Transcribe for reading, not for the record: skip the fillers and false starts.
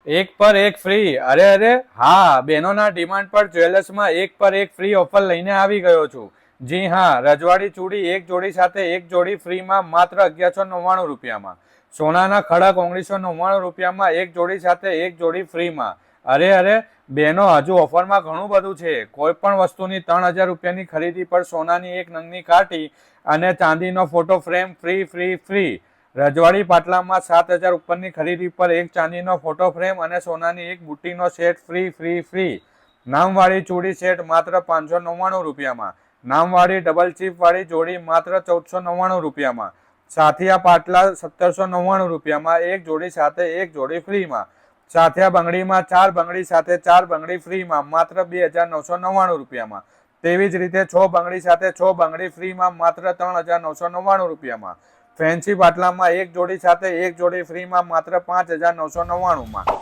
એક પર એક ફ્રી. અરે અરે હા, બહેનોના ડિમાન્ડ પર જ્વેલર્સમાં એક પર એક ફ્રી ઓફર લઈને આવી ગયો છું. જી હા, રજવાડી ચૂડી એક જોડી સાથે એક જોડી ફ્રીમાં માત્ર 1199 રૂપિયામાં. સોનાના ખડક 1999 રૂપિયામાં એક જોડી સાથે એક જોડી ફ્રીમાં. અરે અરે બહેનો, હજુ ઓફરમાં ઘણું બધું છે. કોઈ પણ વસ્તુની 3000 રૂપિયાની ખરીદી પર સોનાની એક નંગની કાઢી અને ચાંદીનો photo frame free free free. રજવાડી પાટલામાં 7000 ઉપરની ખરીદી પર એક ચાંદીનો ફોટો ફ્રેમ અને સોનાની એક બુટ્ટીનો સેટ ફ્રી ફ્રી ફ્રી. નામવાળી ચૂડી સેટ માત્ર 599 રૂપિયામાં. નામવાળી ડબલ ચીપ વાળી જોડી માત્ર 1499 રૂપિયામાં. સાથિયા પાટલા 1799 રૂપિયામાં એક જોડી સાથે એક જોડી ફ્રીમાં. સાથિયા બંગડીમાં 4 બંગડી સાથે 4 બંગડી ફ્રીમાં માત્ર 2999 રૂપિયામાં. તેવી જ રીતે 6 બંગડી સાથે 6 બંગડી ફ્રીમાં માત્ર 3999 રૂપિયામાં. ફેન્સી પાટલામાં એક જોડી સાથે એક જોડી ફ્રીમાં માત્ર 5999 માં.